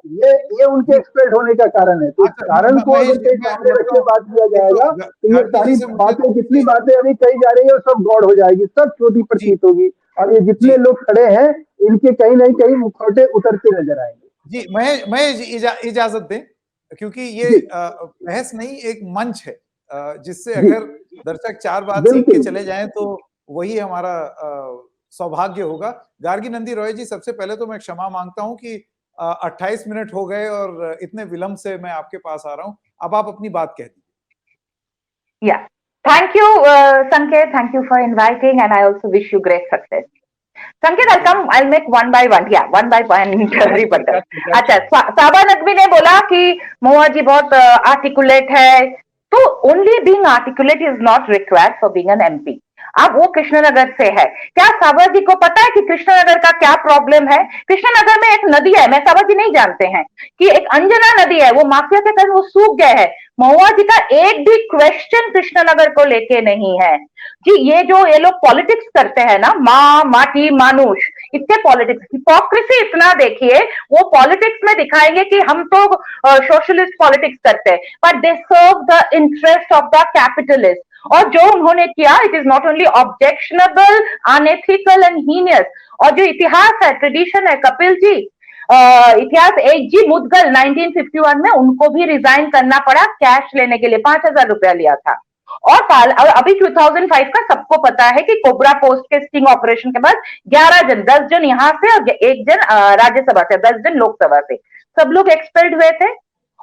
S6: ये उनके एक्सपर्ट होने का कारण है। तो कारण को अगर कहीं सामने रख के बात किया जाएगा तो ये सारी बातें, जितनी बातें अभी कही जा रही है सब गौड़ हो जाएगी, सब छोटी प्रतीत होगी, और ये जितने लोग खड़े हैं इनके कहीं ना कहीं मुखौटे उतरते नजर आएंगे।
S1: जी, मैं इजाजत दें, क्योंकि ये बहस नहीं, एक मंच है जिससे अगर दर्शक 4 बात सीख के चले जाएं तो वही हमारा सौभाग्य होगा। गार्गी नंदी रॉय जी, सबसे पहले तो मैं क्षमा मांगता हूं कि 28 मिनट हो गए और इतने विलंब से मैं आपके पास आ रहा हूं, अब आप अपनी बात कह दीजिए।
S7: Yeah, thank you, Sanket. Thank you for inviting, and I also wish you great success. Sanket, I'll make one by one. Yeah, one by one rebuttal. अच्छा, साबा नकवी ने बोला कि महुआ जी बहुत आर्टिकुलेट है, तो only being articulate is not required for being an MP. अब वो कृष्णनगर से है, क्या साबा जी को पता है कि कृष्णनगर का क्या प्रॉब्लम है? कृष्णनगर में एक नदी है, मैं साबा जी नहीं जानते हैं कि एक अंजना नदी है, वो माफिया के कारण वो सूख गए हैं। महुआ जी का एक भी क्वेश्चन कृष्णनगर को लेके नहीं है जी। ये लोग पॉलिटिक्स करते हैं ना, माँ माटी मानुष, इतने पॉलिटिक्स, हिपोक्रेसी इतना देखिए, वो पॉलिटिक्स में दिखाएंगे कि हम तो सोशलिस्ट पॉलिटिक्स करते हैं, but they serve the interest of the capitalist. और जो उन्होंने किया, it is not only objectionable, unethical and heinous. और जो इतिहास है, ट्रेडिशन है, कपिल जी इतिहास, एक जी मुदगल 1951 में उनको भी रिजाइन करना पड़ा कैश लेने के लिए, 5,000 रुपया लिया था। और अभी 2005 का सबको पता है कि कोबरा पोस्ट के स्टिंग ऑपरेशन के बाद 11 जन, 10 जन यहाँ से और 1 जन राज्यसभा से, 10 जन लोकसभा से, सब लोग एक्सपेल्ड हुए थे।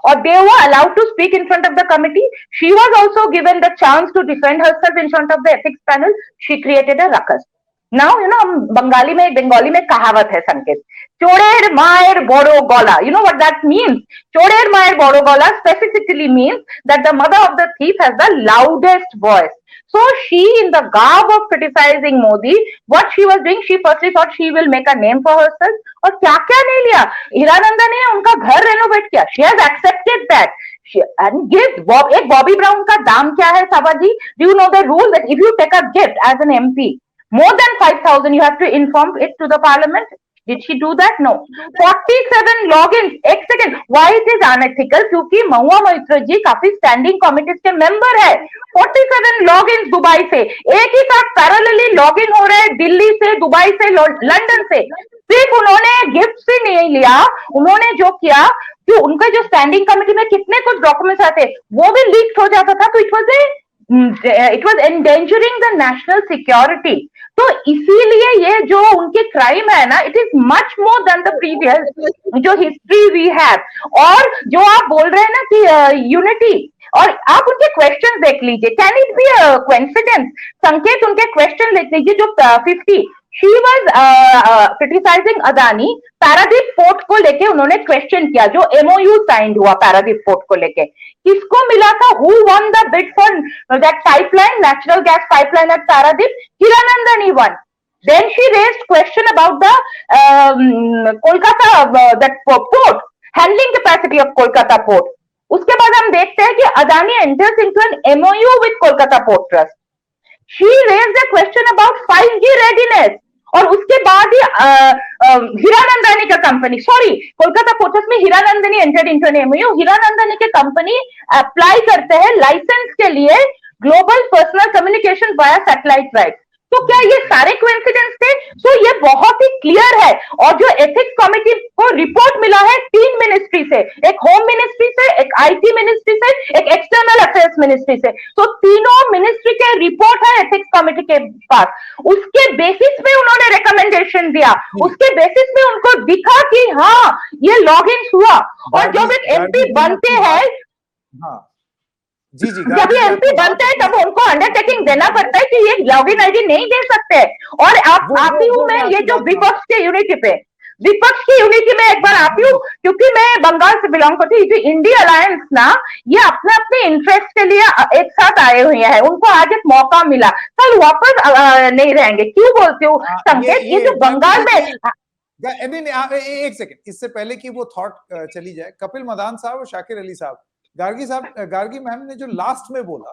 S7: or they were allowed to speak in front of the committee. She was also given the chance to defend herself in front of the ethics panel. She created a ruckus. Now, Bengali में कहावत है संकेत, चोरेर मायर बड़ो गला. You know what that means? चोरेर मायर बड़ो गला specifically means that the mother of the thief has the loudest voice. So she, in the garb of criticizing Modi, what she was doing, she firstly thought she will make a name for herself. और क्या क्या नहीं लिया. हीरानंदा ने उनका घर renovate किया. She has accepted that. And gives एक बॉबी ब्राउन का दाम क्या है साबा जी? Do you know the rule that if you take a gift as an MP more than 5,000, you have to inform it to the parliament? Did she do that? No. 47 logins. एक second. Why it is unethical? क्योंकि महुआ मोइत्रा जी काफी standing committees के member है. 47 login Dubai से एक ही साथ parallelly login हो रहे हैं, दिल्ली से, दुबई से, लंदन से. सिर्फ उन्होंने गिफ्ट से नहीं लिया. उन्होंने जो किया कि उनका जो स्टैंडिंग कमेटी में कितने कुछ डॉक्यूमेंट्स आते वो भी लीक हो जाता था. तो it was endangering the national security. तो इसीलिए ये जो उनके क्राइम है ना, it is much more than the previous जो हिस्ट्री वी हैव. और जो आप बोल रहे हैं ना कि यूनिटी, और आप उनके क्वेश्चन देख लीजिए. Can it be a coincidence? Sanket उनके क्वेश्चन देख लीजिए जो 50. She was criticising Adani. Paradip port को लेके उन्होंने क्वेश्चन किया, जो MOU साइन हुआ पारादीप पोर्ट को लेके. किसको मिला था? Who won the bid for that pipeline, natural gas pipeline at Paradip? Hiranandani won. Then she raised question about the Kolkata that port, handling capacity of Kolkata port. उसके बाद हम देखते हैं कि Adani enters into an MOU with Kolkata Port Trust. She raised a question about 5G readiness. और उसके बाद ही हीरानंदानी का company, sorry, Kolkata port trust में Hiranandani entered into an MOU. Hiranandani के कंपनी अप्लाई करते हैं लाइसेंस के लिए global personal communication via satellite right. तो क्या ये सारे कोइंसिडेंस थे? तो ये बहुत ही क्लियर है. और जो एथिक्स कमिटी को रिपोर्ट मिला है 3 मिनिस्ट्री से, एक होम मिनिस्ट्री से, एक IT मिनिस्ट्री से, एक एक्सटर्नल अफेयर्स मिनिस्ट्री से. तो तीनों मिनिस्ट्री के रिपोर्ट है एथिक्स कमिटी के पास. उसके बेसिस पे उन्होंने रिकमेंडेशन दिया. उसके बेसिस पे उनको दिखा कि हाँ ये लॉगिन हुआ. और जब एक MP बनते हैं,
S1: जी
S7: जब ये MP बनते हैं तब उनको अंडरटेकिंग देना पड़ता है कि ये लॉगिन आईडी नहीं दे सकते. और आप आती हूँ मैं ये जो विपक्ष के यूनिटी पे, विपक्ष की यूनिटी में एक बार आती हूँ, क्योंकि मैं बंगाल से बिलोंग करती हूँ. इंडिया अलायंस ना, ये अपने अपने इंटरेस्ट के लिए एक साथ आए हुए हैं. उनको आज एक मौका मिला, कल वापस नहीं रहेंगे. क्यों बोलते हो संकेत? ये जो बंगाल में
S1: एक सेकंड, इससे पहले कि वो थॉट चली जाए, कपिल मदान साहब और शाकिर अली साहब, गार्गी मैम ने जो लास्ट में बोला,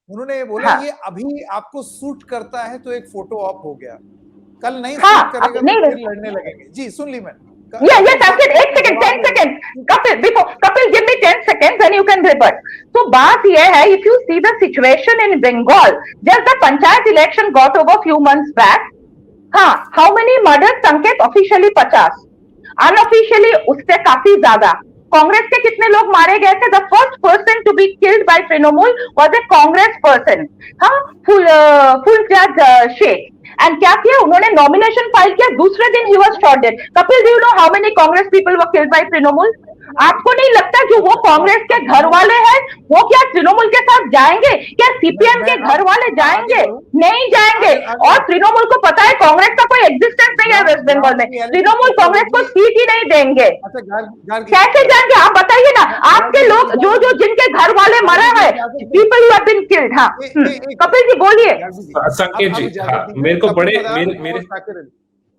S1: उन्होंने ये बोला ये अभी आपको सूट करता है तो एक फोटो ऑप हो गया, कल नहीं सूट करेगा तो फिर लड़ने लगेंगे. जी सुन ली मैंने.
S7: एक second, 10 second. Kapil give me 10 seconds and you can revert. तो बात ये है, if you see the situation in Bengal, just the panchayat election got over few months back. हाँ, how many murders संकेत? ऑफिशियली 50, अनऑफिशियली उससे काफी ज्यादा. कांग्रेस के कितने लोग मारे गए थे? The first person to be killed by Trinamool was a Congress person. हाँ, फुलजज शेख. एंड क्या किया उन्होंने? नॉमिनेशन फाइल किया, दूसरे दिन he was shot dead. Kapil, do you know how many Congress people were killed by Trinamool? आपको नहीं लगता जो वो कांग्रेस के घर वाले हैं वो क्या तृणमूल के साथ जाएंगे? क्या CPM के घर वाले जाएंगे? नहीं जाएंगे. और तृणमूल को पता है कांग्रेस का कोई एग्जिस्टेंस नहीं है वेस्ट बंगाल में. तृणमूल कांग्रेस को सीट ही नहीं देंगे. कैसे जाएंगे आप बताइए ना? आपके लोग जो जिनके घर वाले मरे हैं, people who have been killed. हाँ, कपिल जी बोलिए.
S3: संकेत जी, मेरे को बड़े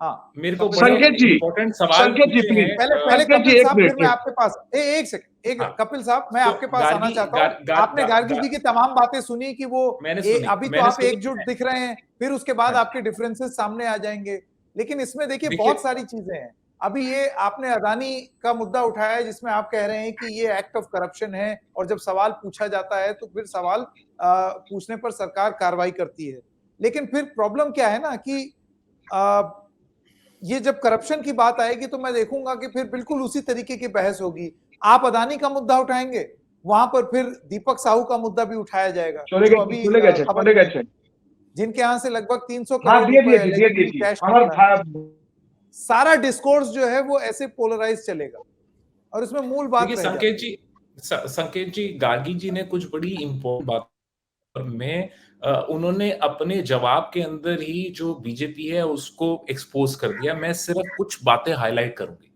S5: संकेत जी
S3: इम्पोर्टेंट सवाल
S1: पहले कपिल साहब, फिर मैं आपके पास एक सेकंड. कपिल साहब, मैं आपके पास आना चाहता हूँ. आपने गार्गी जी की तमाम बातें सुनी कि वो अभी तो आप एकजुट दिख रहे हैं, फिर उसके बाद आपके डिफरेंसेस सामने आ जाएंगे. लेकिन इसमें देखिए बहुत सारी चीजें हैं. अभी ये आपने अदानी का मुद्दा उठाया है जिसमें आप कह रहे हैं कि ये एक्ट ऑफ करप्शन है, और जब सवाल पूछा जाता है तो फिर सवाल पूछने पर सरकार कार्रवाई करती है. लेकिन फिर प्रॉब्लम क्या है ना कि ये जब करप्शन की बात आएगी तो मैं देखूंगा कि फिर बिल्कुल उसी तरीके की बहस होगी. आप अदानी का मुद्दा उठाएंगे, वहां पर फिर दीपक साहू का मुद्दा भी उठाया जाएगा, जो अभी जिनके यहाँ से लगभग 300 करोड़. सारा डिस्कोर्स जो है वो ऐसे पोलराइज चलेगा. और इसमें मूल बात
S3: संकेत जी, संकेत जी, गार्गी जी ने कुछ बड़ी इम्पोर्टेंट बात में उन्होंने अपने जवाब के अंदर ही जो बीजेपी है उसको एक्सपोज कर दिया। मैं सिर्फ कुछ बातें हाईलाइट करूंगी।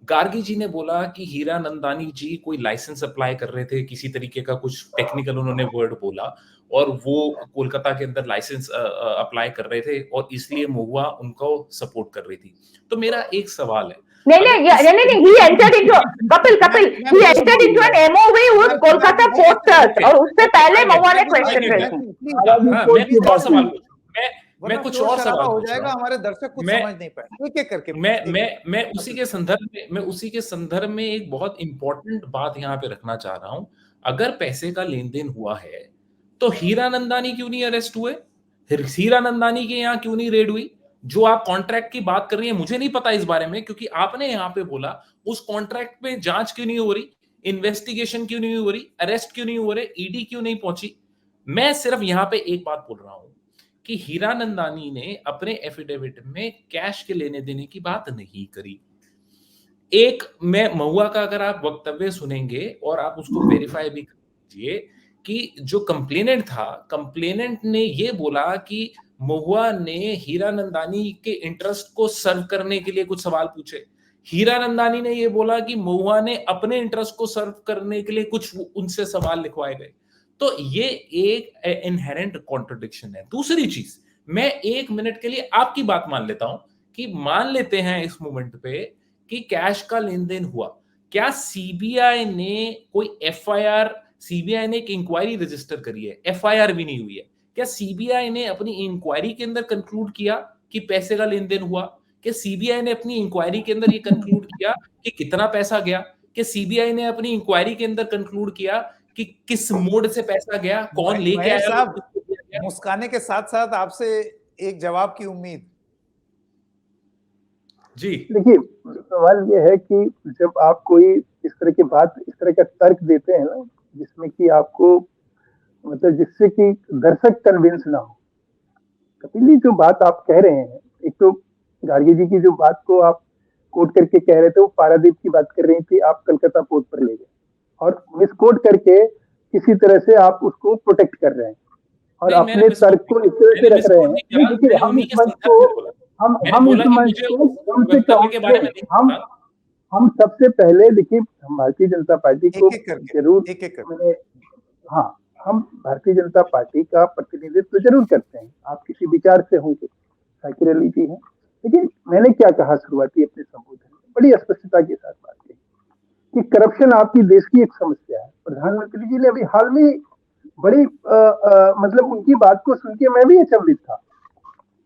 S3: गार्गी जी ने बोला कि हीरानंदानी जी कोई लाइसेंस अप्लाई कर रहे थे, किसी तरीके का कुछ टेक्निकल उन्होंने वर्ड बोला, और वो कोलकाता के अंदर लाइसेंस अप्लाई कर रहे थे और इसलिए महुआ उनको सपोर्ट कर रही थी। तो मेरा एक सवाल है,
S7: नहीं, he entered into Kapil, he entered into an MOU with Kolkata Port Trust और उससे पहले महुआ ने क्वेश्चन रेज किया।
S3: मैं कुछ और सवाल
S1: हो जाएगा, हमारे दर्शक कुछ समझ नहीं पाए। एक-एक करके
S3: मैं उसी के संदर्भ में एक बहुत इंपॉर्टेंट बात यहाँ पे रखना चाह रहा हूं। अगर पैसे का लेन देन हुआ है तो हीरानंदानी क्यों नहीं अरेस्ट हुए? हीरानंदानी के यहाँ क्यों नहीं रेड हुई? जो आप कॉन्ट्रैक्ट की बात कर रही है, मुझे नहीं पता इस बारे में, क्योंकि आपने यहाँ पे बोला उस कॉन्ट्रैक्ट पे जांच क्यों नहीं हो रही, इन्वेस्टिगेशन क्यों नहीं हो रही, अरेस्ट क्यों नहीं हो रहे, ईडी क्यों नहीं पहुंची। मैं सिर्फ यहाँ पे एक बात बोल रहा हूं कि हीरानंदानी ने अपने एफिडेविट में कैश के लेने देने की बात नहीं करी। एक मैं महुआ का अगर आप वक्तव्य सुनेंगे और आप उसको वेरीफाई भी कीजिए कि जो कंप्लेनेंट था, कंप्लेनेंट ने ये बोला कि महुआ ने हीरानंदानी के इंटरेस्ट को सर्व करने के लिए कुछ सवाल पूछे। हीरानंदानी ने ये बोला कि महुआ ने अपने इंटरेस्ट को सर्व करने के लिए कुछ उनसे सवाल लिखवाए गए। तो ये एक इनहेरेंट कॉन्ट्रडिक्शन है। दूसरी चीज, मैं एक मिनट के लिए आपकी बात मान लेता हूं कि मान लेते हैं इस मोमेंट पे कि कैश का लेन देन हुआ। क्या सीबीआई ने कोई एफआईआर, सीबीआई ने एक इंक्वायरी रजिस्टर करी है, एफआईआर भी नहीं हुई है, क्या सीबीआई ने अपनी इंक्वायरी के अंदर कंक्लूड किया कि पैसे का लेन देन हुआ? क्या सीबीआई ने अपनी इंक्वायरी के अंदर ये कंक्लूड किया कि कितना पैसा गया? क्या सीबीआई ने अपनी इंक्वायरी के अंदर कंक्लूड किया कि किस मोड से पैसा गया, कौन लेके आया?
S1: मुस्काने के साथ साथ आपसे एक जवाब की उम्मीद।
S3: जी
S6: देखिए, सवाल ये है कि जब आप कोई इस तरह की बात, इस तरह का तर्क देते हैं ना, जिसमें कि आपको मतलब जिससे कि दर्शक कन्विंस ना हो। कपिल जी, जो बात आप कह रहे हैं, एक तो गार्गी जी की जो बात को आप कोट करके कह रहे थे, वो पारादीप की बात कर रही थी, आप कलकत्ता पोर्ट पर ले गए और मिसकोट करके किसी तरह से आप उसको प्रोटेक्ट कर रहे हैं और अपने तर्क को इस तरह से रख रहे हैं। देखिए, हम इस मंच को हम इस मंच को कम से कम हम सबसे पहले, देखिए, हम भारतीय जनता पार्टी को जरूर मैंने हम भारतीय जनता पार्टी का प्रतिनिधित्व जरूर करते हैं। आप किसी विचार से होंगे, शाकिर अली जी हैं, लेकिन मैंने क्या कहा शुरुआती अपने संबोधन में, बड़ी स्पष्टता के साथ बात की कि करप्शन आपकी देश की एक समस्या है। प्रधानमंत्री जी ने अभी हाल में बड़ी मतलब उनकी बात को सुन के मैं भी अचंभित था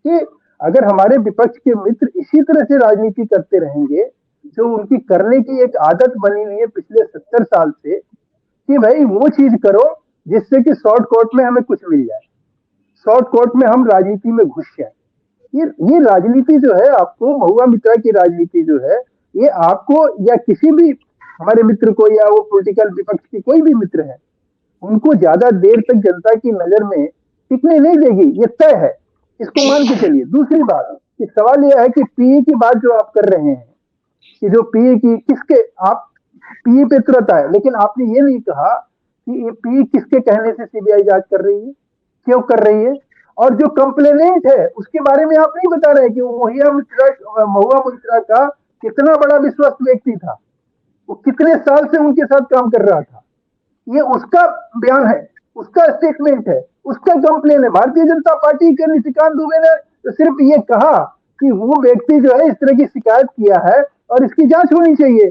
S6: कि अगर हमारे विपक्ष के मित्र इसी तरह से राजनीति करते रहेंगे, जो उनकी करने की एक आदत बनी हुई है पिछले 70 साल से, कि भाई वो चीज करो जिससे कि शॉर्ट कोर्ट में हमें कुछ मिल जाए, शॉर्ट कोर्ट में हम राजनीति में घुस जाए। ये राजनीति जो है, आपको महुआ मित्रा की राजनीति जो है, ये आपको या किसी भी हमारे मित्र को, या वो पॉलिटिकल विपक्ष की कोई भी मित्र है, उनको ज्यादा देर तक जनता की नजर में टिकने नहीं देगी, ये तय है, इसको मान के चलिए। दूसरी बात, कि सवाल यह है कि पीए की बात जो आप कर रहे हैं, कि जो पीए की किसके, आप पीए पे तुरंत आए, लेकिन आपने ये नहीं कहा कि ये पीए किसके कहने से सीबीआई जांच कर रही है, क्यों कर रही है, और जो कंप्लेनेंट है उसके बारे में आप नहीं बता रहे कि महुआ मित्रा का कितना बड़ा विश्वस्त व्यक्ति था, वो कितने साल से उनके साथ काम कर रहा था। ये उसका बयान है, उसका स्टेटमेंट है, उसका कंप्लेन है। भारतीय जनता पार्टी के निशिकांत दुबे ने तो सिर्फ ये कहा कि वो व्यक्ति जो है इस तरह की शिकायत किया है और इसकी जांच होनी चाहिए,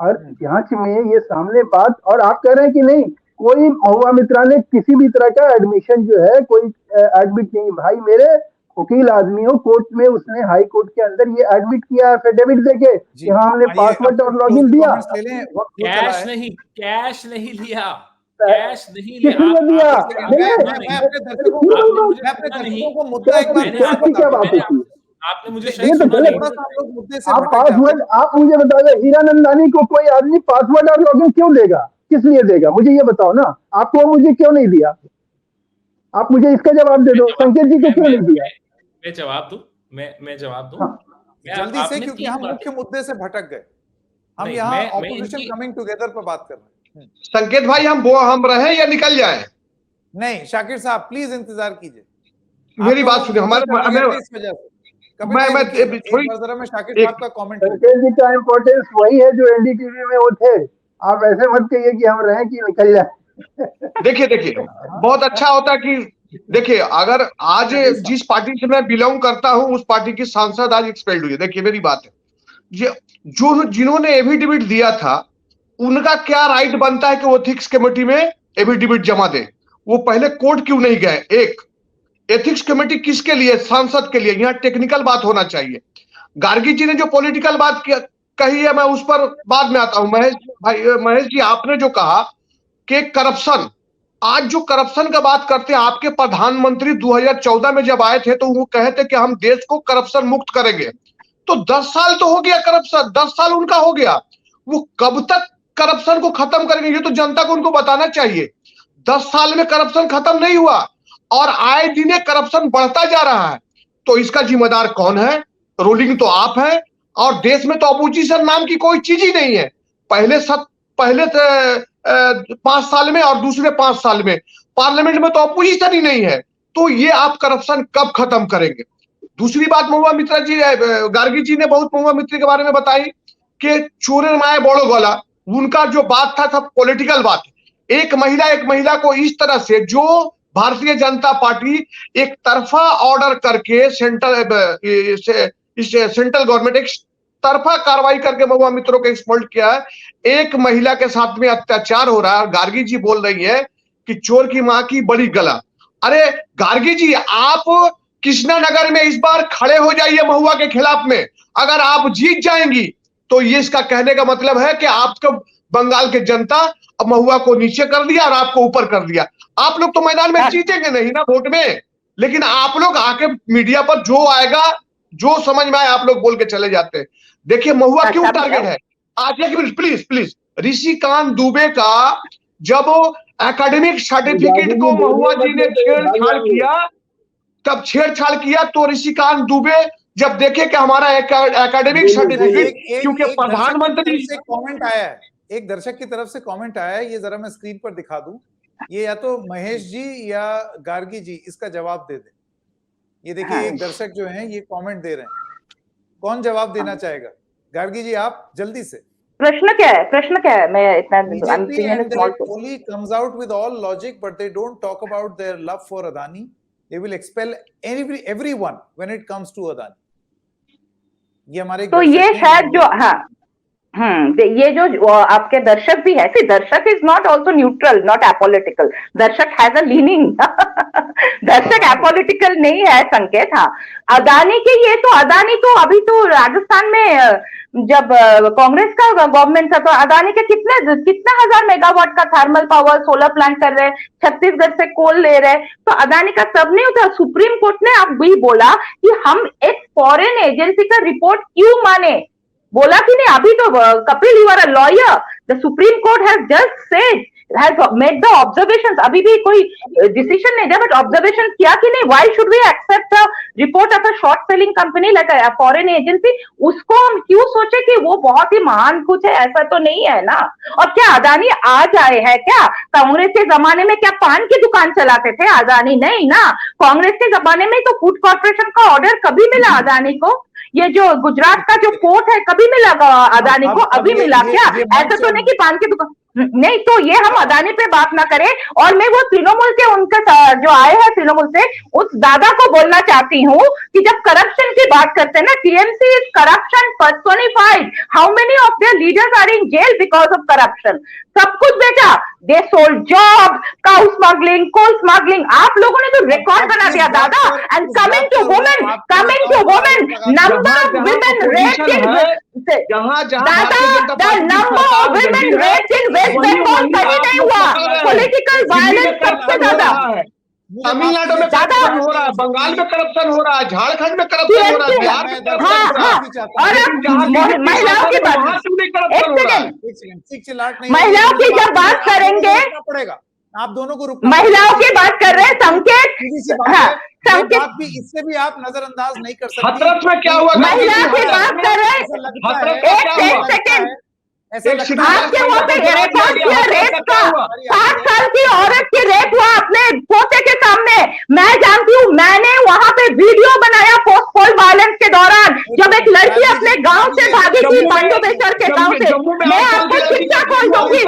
S6: और जांच में ये सामने बात, और आप कह रहे हैं कि नहीं, कोई महुआ मित्रा ने किसी भी तरह का एडमिशन जो है, कोई एडमिट नहीं। भाई मेरे वकील आदमी हो, कोर्ट में उसने हाई कोर्ट के अंदर ये एडमिट किया एफिडेविट देके कि हाँ हमने पासवर्ड और लॉगिन दिया।
S3: कैश नहीं लिया,
S6: किसने दिया?
S3: आपने मुझे
S6: आप पासवर्ड, आप मुझे बता दें, हीरानंदानी को कोई आदमी पासवर्ड और लॉगिन क्यों देगा, किस लिए देगा, मुझे ये बताओ ना। आपको मुझे क्यों नहीं दिया, आप मुझे इसका जवाब दे दो। संकेत जी को क्यों नहीं दिया?
S3: मैं जवाब दूं, मैं जवाब दूं
S1: जल्दी से, क्योंकि हम मुख्य मुद्दे से भटक गए। हम यहाँ ऑपोजिशन कमिंग टुगेदर पर बात कर रहे हैं।
S5: संकेत भाई हम रहे या निकल जाए?
S1: नहीं शाकिर साहब प्लीज इंतजार कीजिए,
S5: मेरी बात सुनिए, हमारे
S1: इस वजह से मैं शाकिर साहब का कमेंट।
S6: संकेत जी का इम्पोर्टेंस वही है जो एनडीटीवी में वो थे, आप ऐसे मत कहिए कि हम रहे कि निकल जाए।
S5: देखिए बहुत अच्छा होता कि देखिए, अगर आज जिस पार्टी से मैं बिलोंग करता हूं उस पार्टी की सांसद आज एक्सपेल्ड हुई है। देखिए मेरी बात है, जो जिन्होंने एफिडेविट दिया था उनका क्या राइट बनता है कि वो एथिक्स कमेटी में एफिडेविट जमा दे? वो पहले कोर्ट क्यों नहीं गए? एक एथिक्स कमेटी किसके लिए? सांसद के लिए। यहाँ टेक्निकल बात होना चाहिए। गार्गी जी ने जो पॉलिटिकल बात कही है, मैं उस पर बाद में आता हूं। महेश जी आपने जो कहा कि करप्शन, आज जो करप्शन का बात करते हैं, आपके प्रधानमंत्री 2014 में जब आए थे तो वो कहे थे कि हम देश को करप्शन मुक्त करेंगे। तो 10 साल तो हो गया करप्शन, 10 साल उनका हो गया, वो कब तक करप्शन को खत्म करेंगे? ये तो जनता को उनको बताना चाहिए। 10 साल में करप्शन खत्म नहीं हुआ और आए दिन करप्शन बढ़ता जा रहा है। तो इसका जिम्मेदार कौन है? रूलिंग तो आप है और देश में तो अपोजिशन नाम की कोई चीज ही नहीं है। पहले 5 साल में और दूसरे 5 साल में पार्लियामेंट में तो अपोजिशन ही नहीं है। तो ये आप करप्शन कब खत्म करेंगे? दूसरी बात महुआ मित्रा जी, गार्गी जी ने बहुत महुआ मित्र के बारे में बताई कि चोरे माए बड़ो गला। उनका जो बात था सब पॉलिटिकल बात। एक महिला को इस तरह से, जो भारतीय जनता पार्टी एक तरफा ऑर्डर करके सेंट्रल गवर्नमेंट एक तरफा कार्रवाई करके महुआ मित्रों को एक्सपोर्ट किया है। एक महिला के साथ में अत्याचार हो रहा है। गार्गी जी बोल रही है कि चोर की मां की बड़ी गला। अरे गार्गी जी, आप कृष्णानगर में इस बार खड़े हो जाइए महुआ के खिलाफ में। अगर आप जीत जाएंगी तो ये इसका कहने का मतलब है कि आपको बंगाल के जनता अब महुआ को नीचे कर दिया और आपको ऊपर कर दिया। आप लोग तो मैदान में जीतेंगे नहीं ना वोट में, लेकिन आप लोग आके मीडिया पर जो आएगा, जो समझ में आए, आप लोग बोल के चले जाते हैं। देखिए महुआ क्यों टारगेट है? आज एक मिनट प्लीज। ऋषिकांत दुबे का जब एकेडमिक सर्टिफिकेट को महुआ जी ने छेड़छाड़ किया तो ऋषिकांत दुबे जब देखे कि हमारा एकेडमिक सर्टिफिकेट, क्योंकि प्रधानमंत्री
S1: से कमेंट आया है, एक दर्शक की तरफ से कमेंट आया है, ये जरा मैं स्क्रीन पर दिखा दूं। ये या तो महेश जी या गार्गी जी इसका जवाब दे दें। ये देखिए एक दर्शक जो हैं ये कमेंट दे रहे हैं, कौन जवाब देना चाहेगा? गार्गी जी आप जल्दी से।
S7: प्रश्न क्या है? मैं इतना
S1: BJP and their policy comes out with all logic, but they don't talk about their love for Adani. They will expel everyone when it comes to Adani. ये हमारे
S7: तो ये शायद जो ये जो आपके दर्शक भी है, darshak is not also neutral, not apolitical. Darshak has a leaning. दर्शक एपॉलिटिकल नहीं है संकेत। हाँ, अदानी के ये तो, अदानी तो अभी तो राजस्थान में जब कांग्रेस का गवर्नमेंट था तो अदानी के कितना हजार मेगावाट का थर्मल पावर सोलर प्लांट कर रहे, छत्तीसगढ़ से कोल ले रहे, तो अदानी का सब नहीं होता। सुप्रीम कोर्ट ने अब भी बोला कि हम एक फॉरेन एजेंसी का रिपोर्ट क्यों माने, बोला कि नहीं। अभी तो Kapil, you are a lawyer, the supreme court has just said, has made the observations. अभी भी कोई डिसीजन नहीं दिया, बट ऑब्जर्वेशन किया कि नहीं, why should we accept the report of a short selling company like a foreign agency? उसको हम क्यों सोचे कि वो बहुत ही महान कुछ है, ऐसा तो नहीं है ना। और क्या अदानी आज आए हैं क्या? कांग्रेस के जमाने में क्या पान की दुकान चलाते थे अदानी? नहीं ना। कांग्रेस के जमाने में तो फूड कॉर्पोरेशन का ऑर्डर कभी मिला अदानी को? ये जो गुजरात का जो पोर्ट है कभी मिला अदानी को? अभी मिला क्या? ऐसा तो नहीं कि पान की दुकान नहीं। तो ये हम अदानी पे बात ना करें। और मैं वो तृणमूल के उनका जो आए हैं तृणमूल से, उस दादा को बोलना चाहती हूँ कि जब करप्शन की बात करते हैं ना, TMC is corruption personified. How many of their leaders are in jail because of corruption? सब कुछ बेटा, they sold job, cow smuggling, coal smuggling. आप लोगों ने तो रिकॉर्ड बना दिया दादा। And coming to women, number of women raped in दादा, the number of women raped in West Bengal कभी नहीं हुआ। पॉलिटिकल वायलेंस सबसे ज्यादा
S5: तमिलनाडु में करप्शन हो रहा है, बंगाल में करप्शन हो रहा है, झारखंड में करप्शन हो रहा है, बिहार में
S7: और महिलाओं की बात, महिलाओं की जब बात करेंगे,
S1: आप दोनों को
S7: महिलाओं की बात कर रहे हैं संकेत।
S1: संकेत भी, इससे भी आप नजरअंदाज नहीं कर सकते।
S5: हाथरस में क्या हुआ?
S7: महिला की बात कर रहे हैं, एक सेकंड
S1: ऐसा
S5: एक
S1: लगता
S5: सिटी
S1: है
S7: आपके वहाँ पे रिकॉर्ड किया रेप का, 7 साल की औरत की रेप हुआ अपने पोते के सामने। मैं जानती हूँ, मैंने वहाँ पे वीडियो बनाया पोस्ट वायलेंस के दौरान, जब एक लड़की अपने गांव से भागी थी, बांडोबेश्वर के गांव से। मैं आपको शिक्षा खोल दूंगी,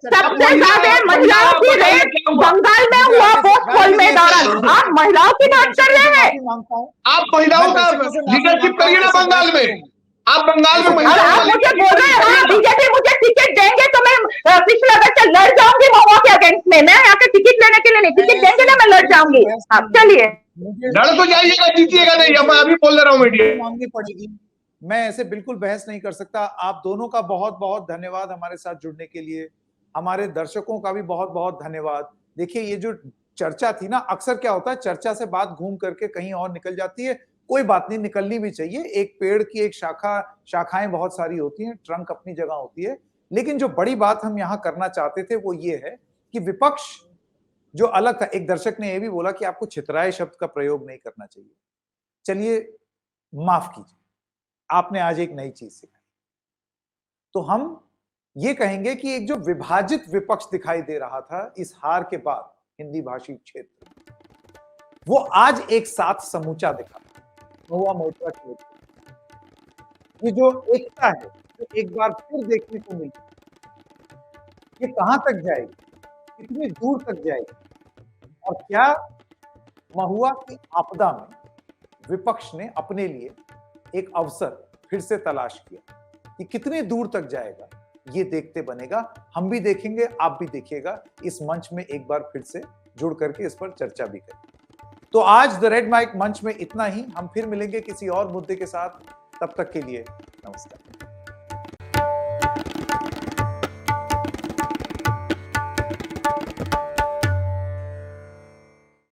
S7: सबसे ज्यादा महिलाओं की रेप बंगाल में हुआ पोस्ट में दौरान। आप महिलाओं की बात कर रहे हैं,
S1: मांगता हूँ,
S5: आप महिलाओं का लीडरशिप करिए ना बंगाल में। आप बंगाल में
S7: और
S5: महिलाओं
S7: आप
S5: का
S7: मुझे
S5: leadership
S7: बोल रहे हैं
S5: करिए
S7: हाँ,
S5: ना।
S7: बीजेपी मुझे टिकट देंगे तो मैं पिछला बच्चा लड़ जाऊंगी महुआ के अगेंस्ट में। मैं यहाँ के टिकट लेने के लिए नहीं, टिकट देंगे ना मैं लड़ जाऊंगी। आप चलिए,
S5: लड़ तो जाइएगा, जीतिएगा नहीं। अब मैं अभी बोल दे रहा हूँ मीडिया।
S1: मांगनी पड़ेगी। मैं ऐसे बिल्कुल बहस नहीं कर सकता। आप दोनों का बहुत बहुत धन्यवाद हमारे साथ जुड़ने के लिए। हमारे दर्शकों का भी बहुत बहुत धन्यवाद। देखिए, ये जो चर्चा थी ना, अक्सर क्या होता है, चर्चा से बात घूम करके कहीं और निकल जाती है। कोई बात नहीं, निकलनी भी चाहिए। एक पेड़ की एक शाखाएं बहुत सारी होती हैं, ट्रंक अपनी जगह होती है। लेकिन जो बड़ी बात हम यहां करना चाहते थे वो ये है कि विपक्ष जो अलग था, एक दर्शक ने यह भी बोला कि आपको छितराए शब्द का प्रयोग नहीं करना चाहिए। चलिए, माफ कीजिए, आपने आज एक नई चीज सिखाई। तो हम ये कहेंगे कि एक जो विभाजित विपक्ष दिखाई दे रहा था इस हार के बाद हिंदी भाषी क्षेत्र, वो आज एक साथ समूचा दिखा। महुआ मोर्चा क्षेत्र, ये जो एकता है, जो एक बार फिर देखने को मिली, ये कहां तक जाएगी, कितनी दूर तक जाएगी, और क्या महुआ की आपदा में विपक्ष ने अपने लिए एक अवसर फिर से तलाश किया कि कितनी दूर तक जाएगा, ये देखते बनेगा। हम भी देखेंगे, आप भी देखिएगा। इस मंच में एक बार फिर से जुड़ करके इस पर चर्चा भी करें। तो आज द रेड माइक मंच में इतना ही। हम फिर मिलेंगे किसी और मुद्दे के साथ। तब तक के लिए नमस्कार।